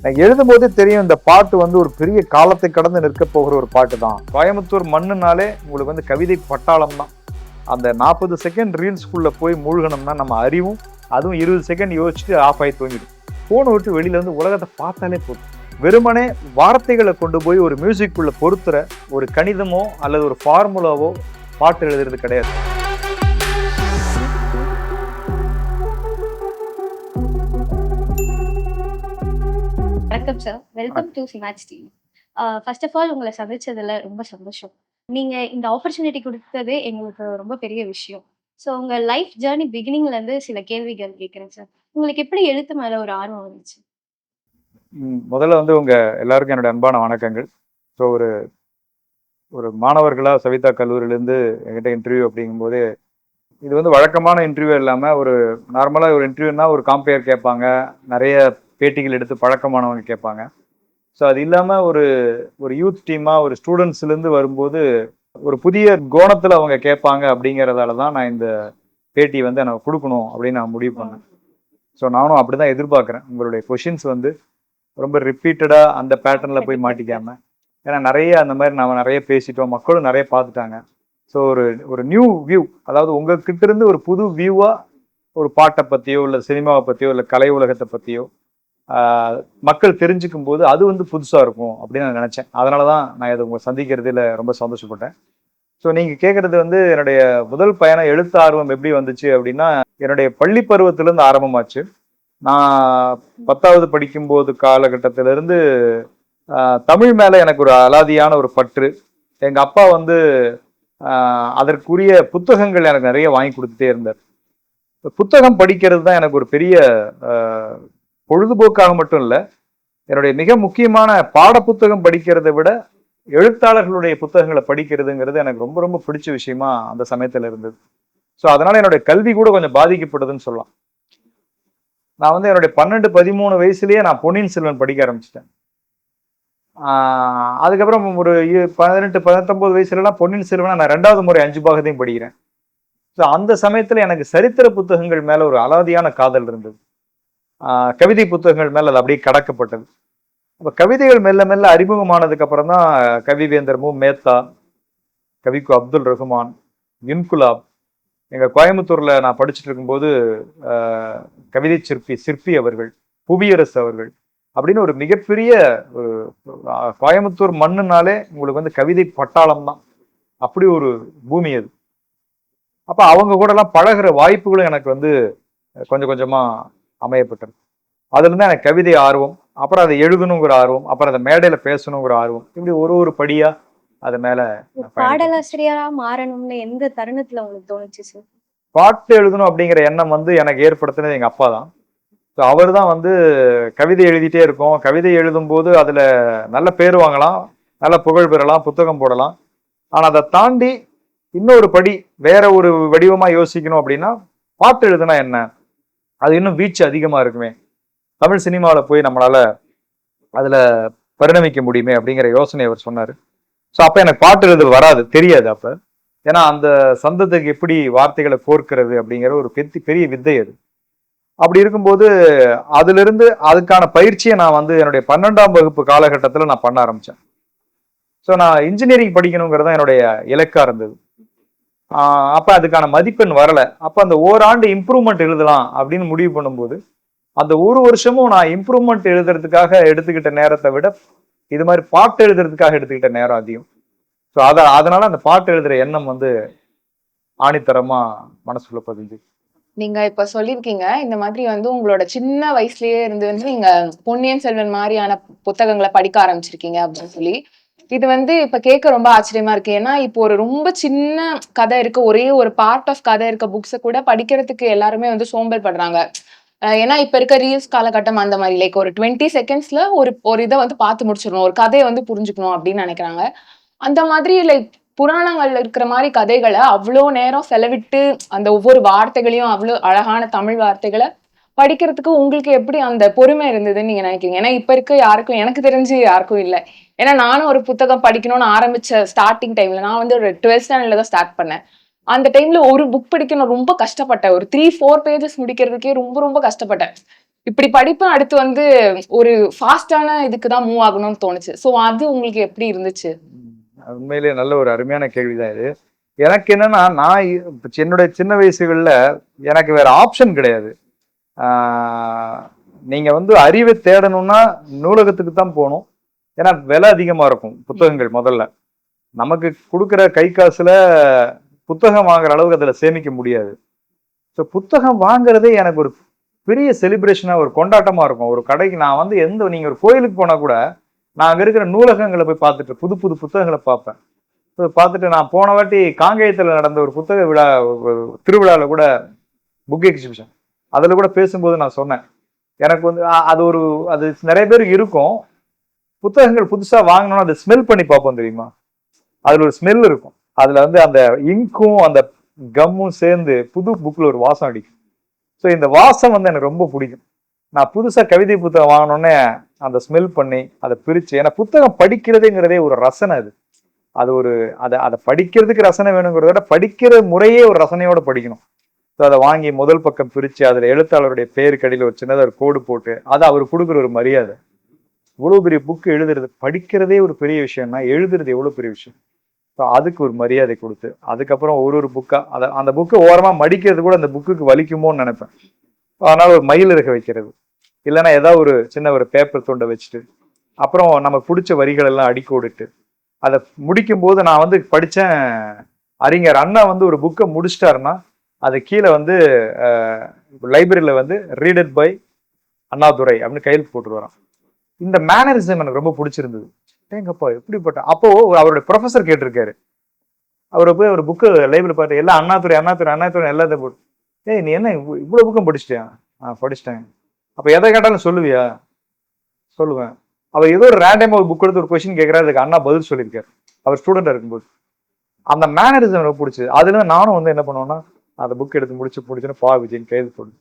எனக்கு எழுதும் போதே தெரியும் இந்த பாட்டு வந்து ஒரு பெரிய காலத்தை கடந்து நிற்க போகிற ஒரு பாட்டு தான். கோயம்புத்தூர் மண்ணுனாலே உங்களுக்கு வந்து கவிதை பட்டாளம் தான். அந்த 40 செகண்ட் ரீல்ஸ்குள்ள போய் மூழ்கணும்னா நம்ம அறிவும் அதுவும் 20 செகண்ட் யோசிச்சுட்டு ஆஃப் ஆகி தூங்கிடும். போனை விட்டு வெளியில வந்து உலகத்தை பார்த்தாலே போதும். வெறுமனே வார்த்தைகளை கொண்டு போய் ஒரு மியூசிக்குள்ள பொறுத்துற ஒரு கணிதமோ அல்லது ஒரு ஃபார்முலாவோ பாட்டு எழுதுறது கிடையாது. வணக்கம் சார், வெல்கம் டு சிமாட்ச் டிவி. ஃபர்ஸ்ட் ஆஃப் ஆல் உங்களை சந்திச்சதுல ரொம்ப சந்தோஷம். நீங்க இந்த ஆப்பர்ச்சுனிட்டி கொடுத்ததே எங்களுக்கு ரொம்ப பெரிய விஷயம். ஸோ உங்க லைஃப் ஜேர்னி பிகினிங்ல இருந்து சில கேள்விகள் கேட்குறேன் சார். உங்களுக்கு எப்படி எழுத்து மேல ஒரு ஆர்வம் வந்துச்சு? முதல்ல வந்து உங்க எல்லாருக்கும் என்னோட அன்பான வணக்கங்கள். ஸோ ஒரு ஒரு மாணவர்களா சவிதா கல்லூரியிலேருந்து என்கிட்ட இன்டர்வியூ அப்படிங்கும்போது இது வந்து வழக்கமான இன்டர்வியூ இல்லாமல் ஒரு நார்மலாக ஒரு இன்டர்வியூனா ஒரு காம்பேர் கேட்பாங்க, நிறைய பேட்டிகள் எடுத்து பழக்கமானவங்க கேட்பாங்க. ஸோ அது இல்லாமல் ஒரு ஒரு யூத் டீமாக ஒரு ஸ்டூடெண்ட்ஸ்லேருந்து வரும்போது ஒரு புதிய கோணத்தில் அவங்க கேட்பாங்க அப்படிங்கிறதால தான் நான் இந்த பேட்டி வந்து எனக்கு கொடுக்கணும் அப்படின்னு நான் முடிவு பண்ணேன். ஸோ நானும் அப்படி தான் எதிர்பார்க்குறேன். உங்களுடைய கொஷின்ஸ் வந்து ரொம்ப ரிப்பீட்டடாக அந்த பேட்டர்னில் போய் மாட்டிக்காமல், ஏன்னா நிறைய அந்த மாதிரி நம்ம நிறைய பேசிட்டோம், மக்களும் நிறைய பார்த்துட்டாங்க. ஸோ ஒரு ஒரு நியூ வியூ, அதாவது உங்ககிட்ட இருந்து ஒரு புது வியூவாக ஒரு பாட்டை பற்றியோ இல்லை சினிமாவை பற்றியோ இல்லை கலை உலகத்தை பற்றியோ மக்கள் தெரிஞ்சுக்கும் போது அது வந்து புதுசாக இருக்கும் அப்படின்னு நான் நினச்சேன். அதனால தான் நான் இதை உங்களை சந்திக்கிறதுல ரொம்ப சந்தோஷப்பட்டேன். ஸோ நீங்கள் கேட்குறது வந்து என்னுடைய முதல் பயணம் எழுத்து ஆர்வம் எப்படி வந்துச்சு அப்படின்னா, என்னுடைய பள்ளி பருவத்திலேருந்து ஆரம்பமாச்சு. நான் 10வது படிக்கும்போது காலகட்டத்திலிருந்து தமிழ் மேலே எனக்கு ஒரு அலாதியான ஒரு பற்று. எங்கள் அப்பா வந்து அதற்குரிய புத்தகங்கள் எனக்கு நிறைய வாங்கி கொடுத்துட்டே இருந்தார். புத்தகம் படிக்கிறது தான் எனக்கு ஒரு பெரிய பொழுதுபோக்காக மட்டும் இல்லை, என்னுடைய மிக முக்கியமான பாட புத்தகம் படிக்கிறதை விட எழுத்தாளர்களுடைய புத்தகங்களை படிக்கிறதுங்கிறது எனக்கு ரொம்ப ரொம்ப பிடிச்ச விஷயமா அந்த சமயத்தில் இருந்தது. ஸோ அதனால என்னுடைய கல்வி கூட கொஞ்சம் பாதிக்கப்படுதுன்னு சொல்லலாம். நான் வந்து என்னுடைய 12-13 வயசுலயே நான் பொன்னியின் செல்வன் படிக்க ஆரம்பிச்சிட்டேன். அதுக்கப்புறம் ஒரு 18-19 வயசுலலாம் பொன்னியின் செல்வன் நான் 2வது முறை 5 பாகத்தையும் படிக்கிறேன். ஸோ அந்த சமயத்தில் எனக்கு சரித்திர புத்தகங்கள் மேலே ஒரு அலாதியான காதல் இருந்தது. கவிதை புத்தகங்கள் மேலே அது அப்படியே கடக்கப்பட்டது. அப்போ கவிதைகள் மெல்ல மெல்ல அறிமுகமானதுக்கு அப்புறம் தான் கவிவேந்தர் மு மேத்தா, கவிக்கு அப்துல் ரஹ்மான், இன்குலாப், எங்கள் கோயம்புத்தூரில் நான் படிச்சுட்டு இருக்கும்போது கவிதை சிற்பி அவர்கள், புவியரசு அவர்கள் அப்படின்னு ஒரு மிகப்பெரிய ஒரு கோயம்புத்தூர் மண்ணுனாலே உங்களுக்கு வந்து கவிதை பட்டாளம் தான். அப்படி ஒரு பூமி அது. அப்போ அவங்க கூடலாம் பழகிற வாய்ப்புகளும் எனக்கு வந்து கொஞ்சம் கொஞ்சமாக அமையப்பட்டது. அதுலேருந்து எனக்கு கவிதை ஆர்வம், அப்புறம் அதை எழுதணுங்கிற ஆர்வம், அப்புறம் அதை மேடையில் பேசணுங்கிற ஆர்வம், இப்படி ஒரு படியா அது மேல பாடலாசிரியரா மாறணும்னு எந்த தருணத்துல உங்களுக்கு தோணுச்சு சார்? பாட்டு எழுதணும் அப்படிங்கிற எண்ணம் வந்து எனக்கு ஏற்படுத்தினது எங்க அப்பா தான். ஸோ அவர் தான் வந்து கவிதை எழுதிட்டே இருக்கோம், கவிதை எழுதும் போது அதுல நல்ல பேர் வாங்கலாம், நல்ல புகழ் பெறலாம், புத்தகம் போடலாம். ஆனா அதை தாண்டி இன்னொரு படி வேற ஒரு வடிவமா யோசிக்கணும் அப்படின்னா பாட்டு எழுதுனா என்ன, அது இன்னும் வீச்சு அதிகமா இருக்குமே, தமிழ் சினிமாவில் போய் நம்மளால அதுல பரிணமிக்க முடியுமே அப்படிங்கிற யோசனை அவர் சொன்னார். ஸோ அப்போ எனக்கு பாட்டு எழுத வராது, தெரியாது அப்போ. ஏன்னா அந்த சந்தத்துக்கு எப்படி வார்த்தைகளை கோர்க்கிறது அப்படிங்கிற ஒரு பெரிய வித்தை அது. அப்படி இருக்கும்போது அதிலிருந்து அதுக்கான பயிற்சியை நான் வந்து என்னுடைய 12ஆம் வகுப்பு காலகட்டத்தில் நான் பண்ண ஆரம்பித்தேன். ஸோ நான் இன்ஜினியரிங் படிக்கணுங்கிறது தான் என்னுடைய இலக்காக இருந்தது. அப்போ அதுக்கான மதிப்பெண் வரலை. அப்போ அந்த ஓராண்டு இம்ப்ரூவ்மெண்ட் எழுதலாம் அப்படின்னு முடிவு பண்ணும்போது அந்த ஒரு வருஷமும் நான் இம்ப்ரூவ்மெண்ட் எழுதுறதுக்காக எடுத்துக்கிட்ட நேரத்தை விட இது மாதிரி பாட்டு எழுதுறதுக்காக எடுத்துக்கிட்ட நேரம் அதிகம். ஸோ அதனால அந்த பாட்டு எழுதுற எண்ணம் வந்து ஆணித்தரமா மனசுக்குள்ள பதிஞ்சு. நீங்க இப்ப சொல்லியிருக்கீங்க இந்த மாதிரி வந்து உங்களோட சின்ன வயசுலயே இருந்து வந்து நீங்க பொன்னியின் செல்வன் மாதிரியான புத்தகங்களை படிக்க ஆரம்பிச்சிருக்கீங்க அப்படின்னு சொல்லி. இது வந்து இப்ப கேட்க ரொம்ப ஆச்சரியமா இருக்கு. ஏன்னா இப்போ ஒரு ரொம்ப சின்ன கதை இருக்க, ஒரே ஒரு பார்ட் ஆஃப் கதை இருக்க புக்ஸை கூட படிக்கிறதுக்கு எல்லாருமே வந்து சோம்பல் படுறாங்க. ஏன்னா இப்ப இருக்க ரீல்ஸ் காலகட்டம் அந்த மாதிரி லைக் ஒரு 20 செகண்ட்ஸ்ல ஒரு இதை வந்து பார்த்து முடிச்சிடணும், ஒரு கதையை வந்து புரிஞ்சுக்கணும் அப்படின்னு நினைக்கிறாங்க. அந்த மாதிரி லைக் புராணங்கள்ல இருக்கிற மாதிரி கதைகளை அவ்வளோ நேரம் செலவிட்டு அந்த ஒவ்வொரு வார்த்தைகளையும் அவ்வளோ அழகான தமிழ் வார்த்தைகளை படிக்கிறதுக்கு உங்களுக்கு எப்படி அந்த பொறுமை இருந்ததுன்னு நீங்க நினைக்கிறீங்க? ஏன்னா இப்ப இருக்க யாருக்கும், எனக்கு தெரிஞ்சு யாருக்கும் இல்லை. ஏன்னா நானும் ஒரு புத்தகம் படிக்கணும்னு ஆரம்பிச்ச ஸ்டார்டிங் டைம்ல நான் வந்து ஒரு 12th ஸ்டாண்டர்ட்ல தான் ஸ்டார்ட் பண்ணேன். அந்த டைம்ல ஒரு புக் படிக்க நான் ரொம்ப கஷ்டப்பட்டேன். ஒரு 3-4 பேஜஸ் முடிக்கிறதுக்கே ரொம்ப ரொம்ப கஷ்டப்பட்டேன். இப்படி படிப்பேன், அடுத்து வந்து ஒரு ஃபாஸ்டான இதுக்கு தான் மூவ் ஆகணும்னு தோணுச்சு. சோ அது உங்களுக்கு எப்படி இருந்துச்சு? உண்மையிலேயே நல்ல ஒரு அருமையான கேள்விதான் இது. எனக்கு என்னன்னா, நான் இப்ப என்னுடைய சின்ன வயசுகள்ல எனக்கு வேற ஆப்ஷன் கிடையாது. நீங்க வந்து அறிவை தேடணும்னா நூலகத்துக்கு தான் போகணும். ஏன்னா விலை அதிகமா இருக்கும் புத்தகங்கள் முதல்ல. நமக்கு கொடுக்குற கை காசுல புத்தகம் வாங்குற அளவுக்கு அதுல சேமிக்க முடியாது. ஸோ புத்தகம் வாங்குறதே எனக்கு ஒரு பெரிய செலிப்ரேஷனா, ஒரு கொண்டாட்டமா இருக்கும். ஒரு கடைக்கு நான் வந்து நீங்க ஒரு கோயிலுக்கு போனா கூட நான் அங்க இருக்கிற நூலகங்களை போய் பார்த்துட்டு புது புது புத்தகங்களை பார்ப்பேன். பார்த்துட்டு நான் போன வாட்டி காங்கேயத்துல நடந்த ஒரு புத்தக விழா, ஒரு திருவிழாவில் கூட புக் எக்ஸிபிஷன், அதுல கூட பேசும்போது நான் சொன்னேன், எனக்கு வந்து அது நிறைய பேருக்கு இருக்கும். புத்தகங்கள் புதுசா வாங்கணும்னா அதை ஸ்மெல் பண்ணி பார்ப்போம் தெரியுமா? அதுல ஒரு ஸ்மெல் இருக்கும். அதுல வந்து அந்த இங்கும் அந்த கம்மும் சேர்ந்து புது புக்ல ஒரு வாசம் அடிக்கும். ஸோ இந்த வாசம் வந்து எனக்கு ரொம்ப பிடிக்கும். நான் புதுசா கவிதை புத்தகம் வாங்கினோடனே அந்த ஸ்மெல் பண்ணி அதை பிரிச்சு, ஏன்னா புத்தகம் படிக்கிறதுங்கிறதே ஒரு ரசனை. அது ஒரு அதை படிக்கிறதுக்கு ரசனை வேணுங்கிறத விட படிக்கிற முறையே ஒரு ரசனையோட படிக்கணும். ஸோ அதை வாங்கி முதல் பக்கம் பிரிச்சு அதுல எழுத்தாளருடைய பேருக்கு அடியில் ஒரு சின்னதாக ஒரு கோடு போட்டு அதை அவர் கொடுக்குற ஒரு மரியாதை. இவ்வளவு பெரிய புக்கு எழுதுறது, படிக்கிறதே ஒரு பெரிய விஷயம்னா எழுதுறது எவ்வளவு பெரிய விஷயம். ஸோ அதுக்கு ஒரு மரியாதை கொடுத்து அதுக்கப்புறம் ஒரு புக்கா அந்த புக்கை ஓரமா மடிக்கிறது கூட அந்த புக்குக்கு வலிக்குமோன்னு நினைப்பேன். அதனால ஒரு மயில் இருக்க வைக்கிறது, இல்லைன்னா ஏதாவது ஒரு சின்ன ஒரு பேப்பர் துண்டை வச்சுட்டு அப்புறம் நம்ம பிடிச்ச வரிகள் எல்லாம் அடிக்கோடிட்டு அதை முடிக்கும் போது நான் வந்து படித்தேன். அறிஞர் அண்ணா வந்து ஒரு புக்கை முடிச்சிட்டாருன்னா அது கீழே வந்து லைப்ரரியில வந்து ரீடட் பை அண்ணாதுரை அப்படின்னு கையில் போட்டு வரான். இந்த மேனரிசம் எனக்கு ரொம்ப பிடிச்சிருந்தது. எங்கப்பா எப்படிப்பட்ட, அப்போ அவருடைய ப்ரொஃபஸர் கேட்டிருக்காரு, அவரை போய் ஒரு புக்கு லைப்ரரி பார்த்து எல்லாம் அண்ணாதுரை அண்ணாதுரை அண்ணாதுரை எல்லாத்தையும் போட்டு, நீ என்ன இவ்வளவு புக்கம் படிச்சிட்டியா? படிச்சிட்டேன். அப்ப எதை கேட்டாலும் சொல்லுவியா? சொல்லுவேன். அவர் ஏதோ ஒரு ரேண்டமா ஒரு புக் எடுத்து ஒரு கொஸ்டின் கேட்கிறாரு, அதுக்கு அண்ணா பதில் சொல்லியிருக்காரு அவர் ஸ்டூடெண்டா இருக்கும்போது. அந்த மேனரிசம் எனக்கு பிடிச்சது. அதுல நானும் வந்து என்ன பண்ணுவேன்னா அந்த புக் எடுத்து முடிச்சுன்னு பா விஜயன் கைது போடு.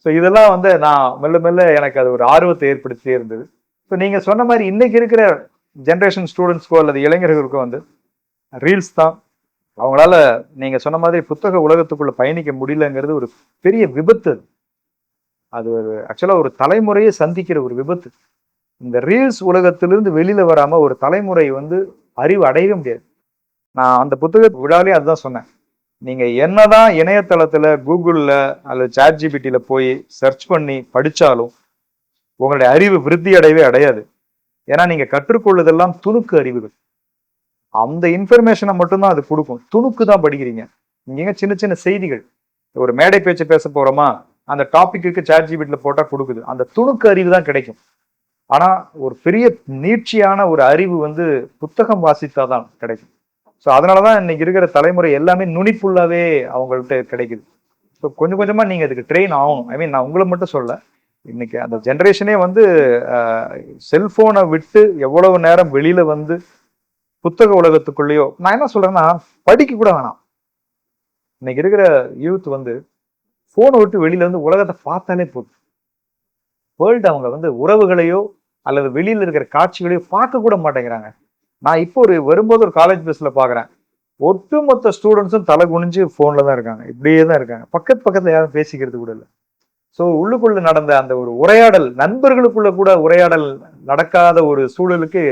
ஸோ இதெல்லாம் வந்து நான் மெல்ல மெல்ல எனக்கு அது ஒரு ஆர்வத்தை ஏற்படுத்தியே இருந்தது. ஸோ நீங்க சொன்ன மாதிரி இன்னைக்கு இருக்கிற ஜென்ரேஷன் ஸ்டூடெண்ட்ஸ்க்கோ அல்லது இளைஞர்களுக்கோ வந்து ரீல்ஸ் தான். அவங்களால நீங்க சொன்ன மாதிரி புத்தக உலகத்துக்குள்ள பயணிக்க முடியலங்கிறது ஒரு பெரிய விபத்து. அது ஒரு ஆக்சுவலா ஒரு தலைமுறையை சந்திக்கிற ஒரு விபத்து. இந்த ரீல்ஸ் உலகத்திலிருந்து வெளியில வராம ஒரு தலைமுறை வந்து அறிவு அடையவே முடியாது. நான் அந்த புத்தக விழாலே அதுதான் சொன்னேன். நீங்க என்னதான் இணையதளத்துல கூகுள்ல அல்லது சாட் ஜிபிடில போய் சர்ச் பண்ணி படிச்சாலும் உங்களுடைய அறிவு விருத்தி அடையவே அடையாது. ஏன்னா நீங்க கற்றுக்கொள்வதெல்லாம் துணுக்கு அறிவுகள். அந்த இன்ஃபர்மேஷனை மட்டும்தான் அது கொடுக்கும். துணுக்கு தான் படிக்கிறீங்க. நீங்க சின்ன சின்ன செய்திகள், ஒரு மேடை பேச்சு பேச போறோமா, அந்த டாபிக்கு சாட் ஜிபிடில போட்டா கொடுக்குது. அந்த துணுக்கு அறிவு தான் கிடைக்கும். ஆனா ஒரு பெரிய நீட்சியான ஒரு அறிவு வந்து புத்தகம் வாசித்தாதான் கிடைக்கும். ஸோ அதனாலதான் இன்னைக்கு இருக்கிற தலைமுறை எல்லாமே நுனிப்புள்ளாவே அவங்கள்ட்ட கிடைக்குது. ஸோ கொஞ்சம் கொஞ்சமா நீங்க அதுக்கு ட்ரெயின் ஆகணும். ஐ மீன் நான் உங்களை மட்டும் சொல்ல, இன்னைக்கு அந்த ஜென்ரேஷனே வந்து செல்போனை விட்டு எவ்வளவு நேரம் வெளியில வந்து புத்தக உலகத்துக்குள்ளேயோ, நான் என்ன சொல்றேன்னா படிக்க கூட வேணாம். இன்னைக்கு இருக்கிற யூத் வந்து போனை விட்டு வெளியில வந்து உலகத்தை பார்த்தாலே போதும். வேர்ல்டு அவங்க வந்து உறவுகளையோ அல்லது வெளியில இருக்கிற காட்சிகளையோ பார்க்க கூட மாட்டேங்கிறாங்க. நான் இப்போ வரும்போது ஒரு காலேஜ் பஸ்ல பாக்குறேன், ஒட்டுமொத்த ஸ்டூடெண்ட்ஸும் தலை குனிஞ்சு போன்ல தான் இருக்காங்க, இப்படியே தான் இருக்காங்க. பக்கத்துல யாரும் பேசிக்கிறது கூட இல்லை. ஸோ உள்ளுக்குள்ள நடந்த அந்த ஒரு உரையாடல், நண்பர்களுக்குள்ள கூட உரையாடல் நடக்காத ஒரு சூழலுக்கு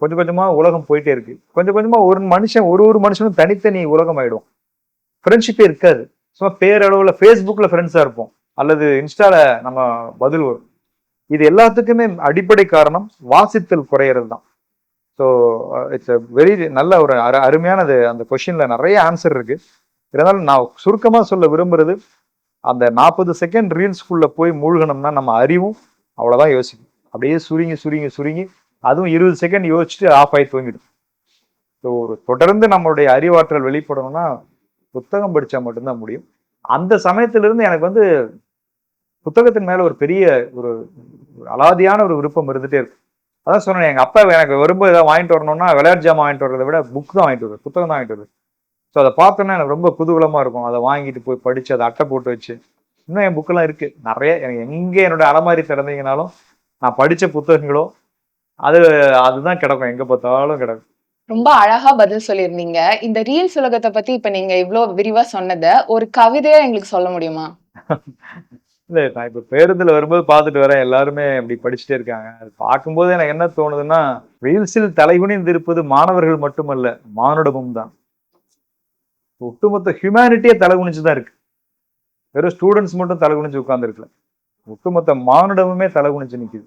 கொஞ்சம் கொஞ்சமா உலகம் போயிட்டே இருக்கு. கொஞ்சம் கொஞ்சமா ஒரு மனுஷனும் தனித்தனி உலகம் ஆயிடும். ஃப்ரெண்ட்ஷிப்பே இருக்காது. சும்மா பேரளவுல ஃபேஸ்புக்ல ஃப்ரெண்ட்ஸா இருப்போம் அல்லது இன்ஸ்டால நம்ம பதில் வரும். இது எல்லாத்துக்குமே அடிப்படை காரணம் வாசித்தல் குறையிறது தான். ஸோ இட்ஸ் அ வெரி நல்ல ஒரு அருமையானது. அந்த கொஸ்டின்ல நிறைய ஆன்சர் இருக்கு. இருந்தாலும் நான் சுருக்கமா சொல்ல விரும்புறது, அந்த 40 செகண்ட் ரீல்ஸ்குள்ள போய் மூழ்கணும்னா நம்ம அறிவும் அவ்வளவுதான் யோசிக்கும். அப்படியே சுருங்கி அதுவும் 20 செகண்ட் யோசிச்சுட்டு ஆஃப் ஆகி தூங்கிடும். ஸோ ஒரு தொடர்ந்து நம்மளுடைய அறிவாற்றல் வெளிப்படணும்னா புத்தகம் படிச்சா மட்டும்தான் முடியும். அந்த சமயத்திலிருந்து எனக்கு வந்து புத்தகத்தின் மேல ஒரு பெரிய ஒரு அலாதியான ஒரு விருப்பம் இருந்துட்டே இருக்கு. அதான் சொன்னேன், எங்க அப்பா எனக்கு வரும்போது ஏதாவது வாங்கிட்டு வரணும்னா விளையாட்டு ஜாமான் வாங்கிட்டு வரதை விட புக் தான் வாங்கிட்டு வருது, புத்தகம் தான் வாங்கிட்டு வருது. ஸோ அதை பார்த்தோன்னா எனக்கு ரொம்ப குதூகலமா இருக்கும். அதை வாங்கிட்டு போய் படிச்சு அதை அட்டை போட்டு வச்சு, இன்னும் என் புக்கெல்லாம் இருக்கு நிறைய. எனக்கு எங்கே என்னோட அலமாரி திறந்தீங்கனாலும் நான் படிச்ச புத்தகங்களோ அதுதான் கிடக்கும், எங்க பார்த்தாலும் கிடக்கும். ரொம்ப அழகா பதில் சொல்லியிருந்தீங்க. இந்த ரீல்ஸ் உலகத்தை பத்தி இப்ப நீங்க இவ்வளவு விரிவா சொன்னதை ஒரு கவிதையா எங்களுக்கு சொல்ல முடியுமா? இல்லை, நான் இப்போ பேருந்துல வரும்போது பார்த்துட்டு வரேன், எல்லாருமே அப்படி படிச்சுட்டே இருக்காங்க. அது பார்க்கும்போது எனக்கு என்ன தோணுதுன்னா, ரீல்ஸில் தலைகுனிந்து இருப்பது மாணவர்கள் மட்டுமல்ல, மானுடமும் தான். ஒட்டுமொத்த ஹியூமனிட்டியே தலைகுனிச்சு தான் இருக்கு. வெறும் ஸ்டூடெண்ட்ஸ் மட்டும் தலைகுனிச்சு உட்கார்ந்துருக்கல. ஒட்டுமொத்த மானுடமுமே தலைகுனிச்சு நிக்குது.